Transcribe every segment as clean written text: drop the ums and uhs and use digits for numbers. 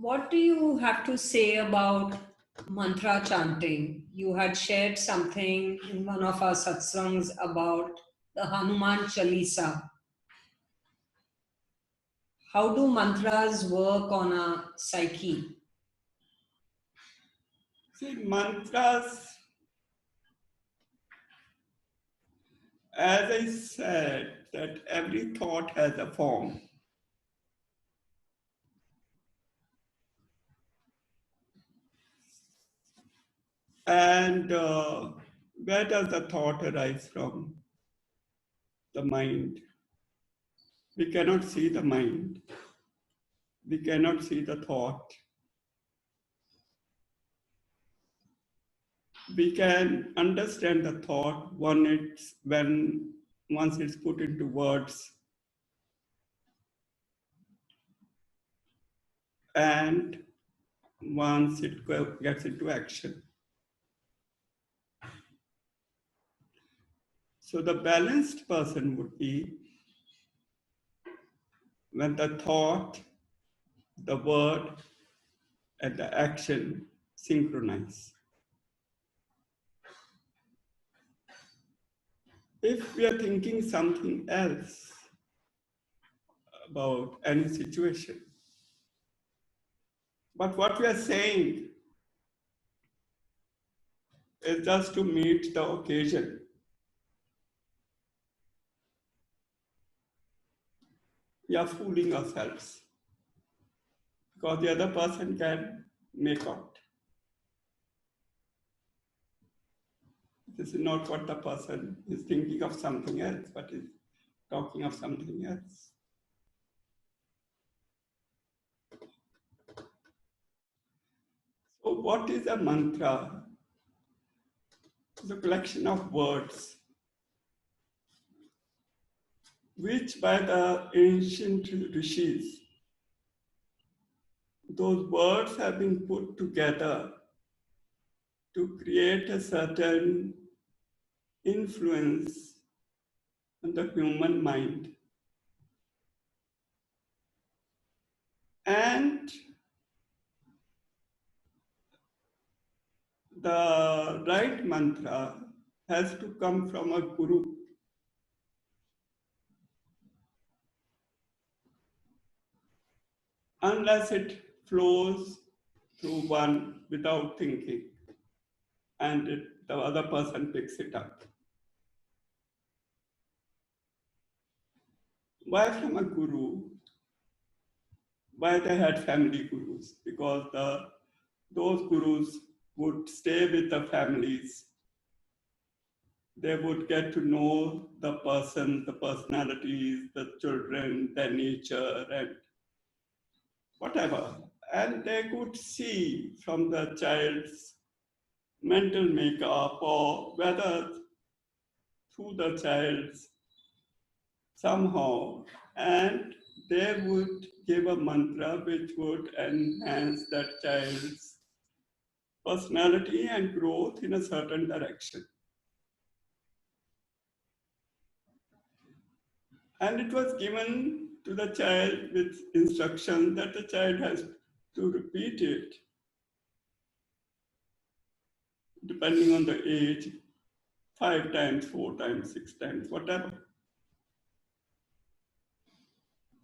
What do you have to say about mantra chanting? You had shared something in one of our satsangs about the Hanuman Chalisa. How do mantras work on a psyche? See, mantras, as I said, that every thought has a form. And where does the thought arise from? The mind. We cannot see the mind. We cannot see the thought. We can understand the thought once it's put into words, and once it gets into action. So the balanced person would be when the thought, the word, and the action synchronize. If we are thinking something else about any situation, but what we are saying is just to meet the occasion, we are fooling ourselves because the other person can make out. This is not what the person is thinking of, something else, but is talking of something else. So what is a mantra? It's a collection of words which by the ancient rishis, those words have been put together to create a certain influence on the human mind. And the right mantra has to come from a guru. Unless it flows through one without thinking and the other person picks it up. Why from a guru? Why they had family gurus? Because those gurus would stay with the families. They would get to know the person, the personalities, the children, their nature, and whatever. And they could see from the child's mental makeup or whether through the child's somehow, and they would give a mantra which would enhance that child's personality and growth in a certain direction. And it was given to the child with instruction that the child has to repeat it depending on the age, 5 times, 4 times, 6 times, whatever.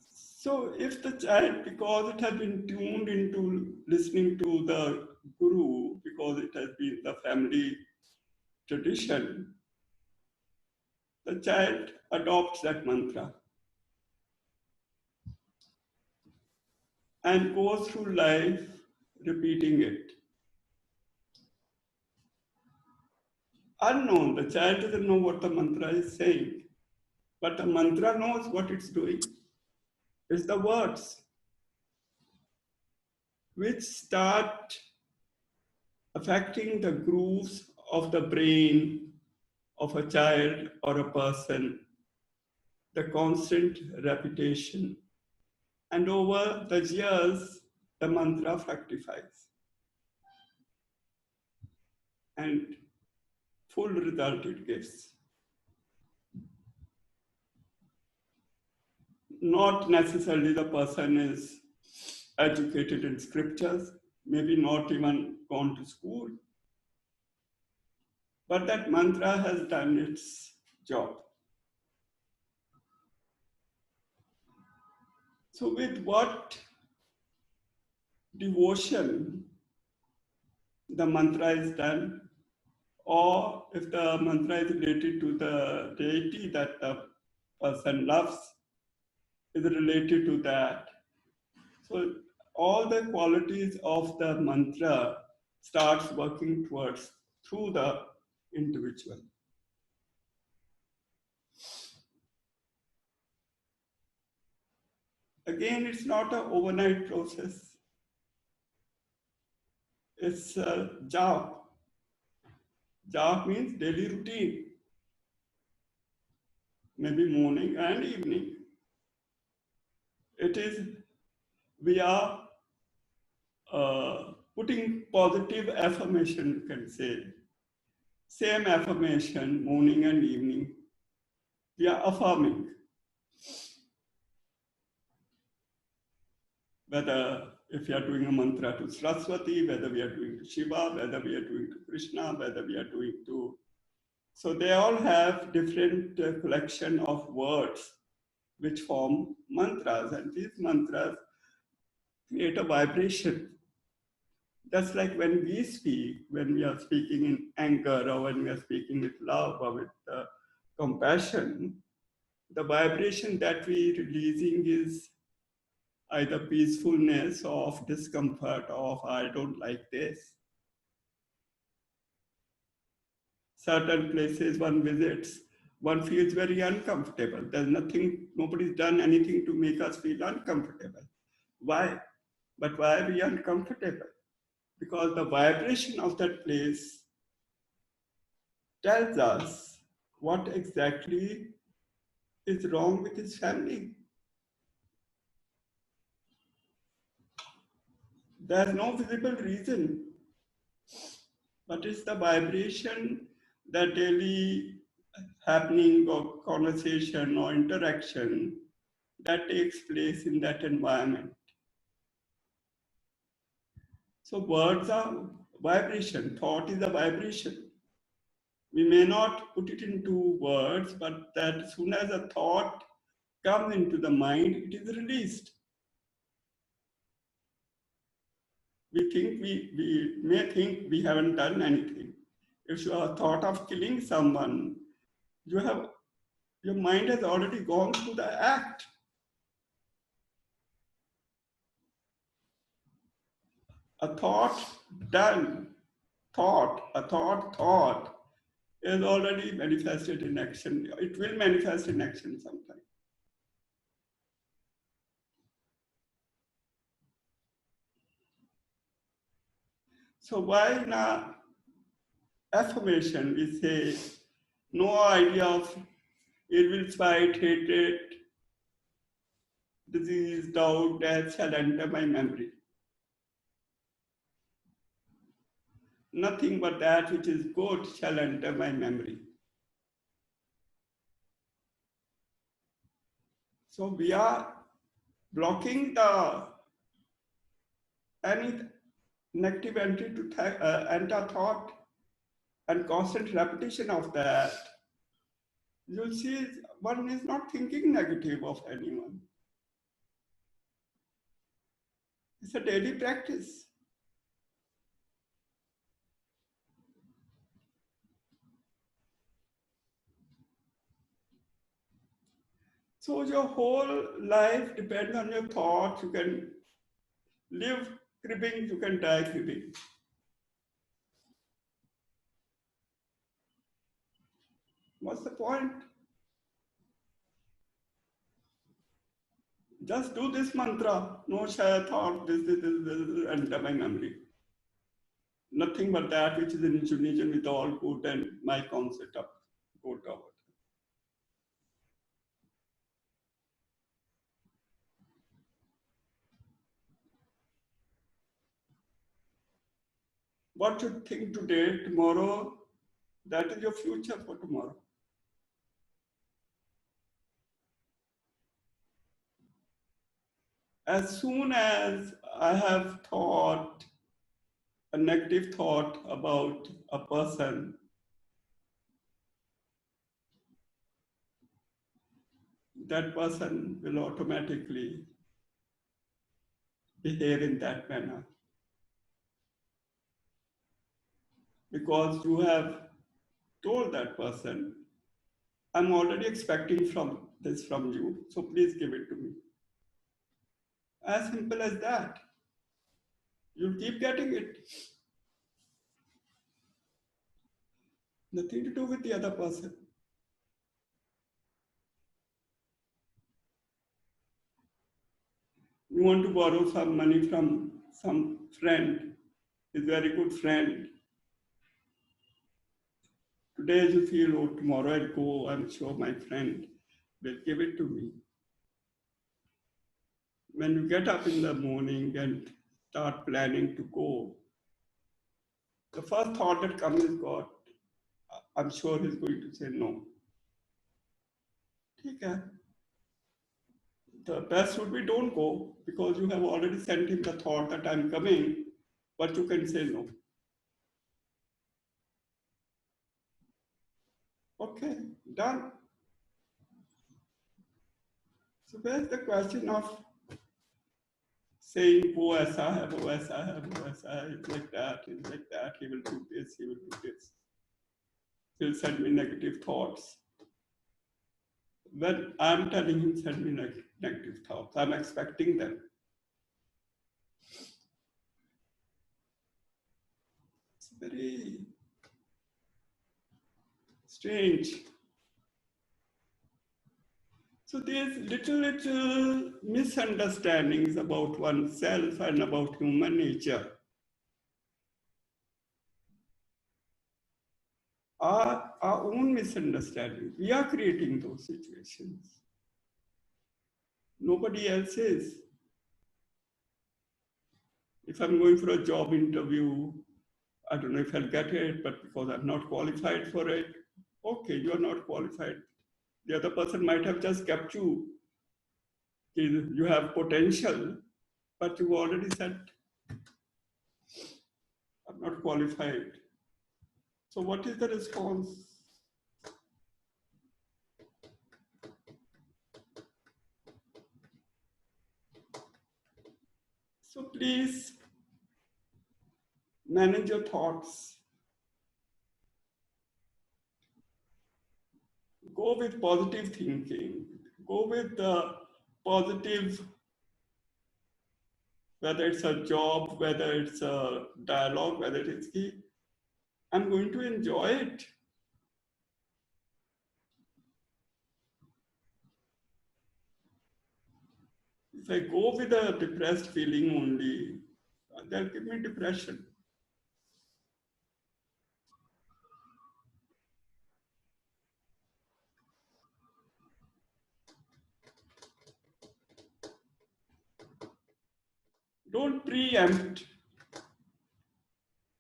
So if the child, because it has been tuned into listening to the guru, because it has been the family tradition, the child adopts that mantra and goes through life repeating it. Unknown, the child doesn't know what the mantra is saying, but the mantra knows what it's doing. It's the words which start affecting the grooves of the brain of a child or a person, the constant repetition. And over the years, the mantra fructifies. And full result it gives. Not necessarily the person is educated in scriptures, maybe not even gone to school, but that mantra has done its job. So, with what devotion the mantra is done, or if the mantra is related to the deity that the person loves, is related to that. So all the qualities of the mantra starts working towards through the individual. Again, it's not an overnight process. It's a job. Job means daily routine, maybe morning and evening. It is, we are putting positive affirmation, you can say. Same affirmation, morning and evening. We are affirming. Whether if we are doing a mantra to Saraswati, whether we are doing to Shiva, whether we are doing to Krishna, whether we are doing to... So they all have different collection of words which form mantras, and these mantras create a vibration. Just like when we speak, when we are speaking in anger, or when we are speaking with love or with compassion, the vibration that we are releasing is either peacefulness or of discomfort or of I don't like this. Certain places one visits, one feels very uncomfortable. There's nothing, nobody's done anything to make us feel uncomfortable. Why? But why are we uncomfortable? Because the vibration of that place tells us what exactly is wrong with his family. There's no visible reason, but it's the vibration, the daily happening or conversation or interaction that takes place in that environment. So words are vibration, thought is a vibration. We may not put it into words, but that as soon as a thought comes into the mind, it is released. We may think we haven't done anything. If you have thought of killing someone, your mind has already gone through the act. A thought done, a thought is already manifested in action. It will manifest in action sometime. So why in a affirmation we say no idea of ill will, spite, hatred, disease, doubt, death shall enter my memory. Nothing but that which is good shall enter my memory. So we are blocking the any negative entry to enter thought, and constant repetition of that. You'll see one is not thinking negative of anyone. It's a daily practice. So your whole life depends on your thoughts. You can live cribbing, you can die cribbing. What's the point? Just do this mantra. No share thought, this, enter my memory. Nothing but that which is in unison with all good and my concept of good or what. What you think today, tomorrow, that is your future for tomorrow. As soon as I have thought a negative thought about a person, that person will automatically behave in that manner because you have told that person, I'm already expecting from this from you, so please give it to me. As simple as that. You'll keep getting it. Nothing to do with the other person. You want to borrow some money from some friend, his very good friend. Today you feel, oh, tomorrow I'll go, I'm sure my friend will give it to me. When you get up in the morning and start planning to go, the first thought that comes is, God, I'm sure he's going to say no. Okay. The best would be don't go because you have already sent him the thought that I'm coming, but you can say no. Okay, done. So where's the question of saying, oh, aisa hai, oh, aisa hai, oh, aisa hai, it's like that, he will do this, he will do this. He'll send me negative thoughts. When I'm telling him send me negative thoughts, I'm expecting them. It's very strange. So there's little misunderstandings about oneself and about human nature. Our own misunderstandings. We are creating those situations. Nobody else is. If I'm going for a job interview, I don't know if I'll get it, but because I'm not qualified for it, okay, you're not qualified. The other person might have just kept you. You have potential, but you already said, I'm not qualified. So what is the response? So please manage your thoughts. Go with positive thinking. Go with the positive, whether it's a job, whether it's a dialogue, whether it's key. I'm going to enjoy it. If I go with a depressed feeling only, they'll give me depression. Don't preempt.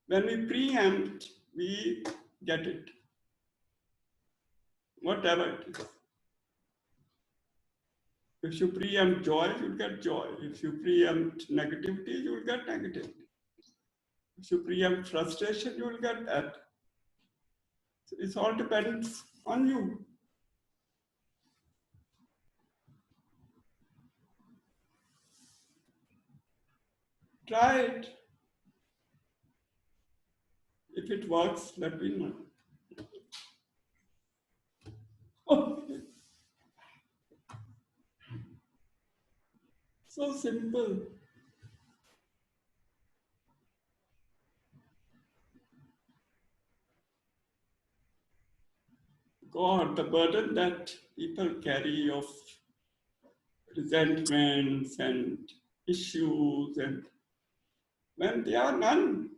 When we preempt, we get it. Whatever it is. If you preempt joy, you'll get joy. If you preempt negativity, you'll get negativity. If you preempt frustration, you will get that. So it all depends on you. Try it. If it works, let me know. Okay. So simple. God, the burden that people carry of resentments and issues, and when there are none,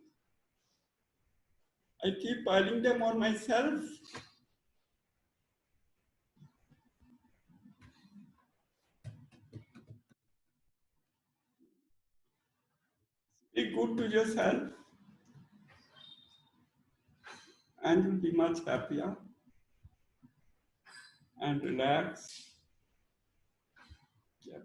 I keep piling them on myself. Be good to yourself and you'll be much happier and relaxed. Yeah.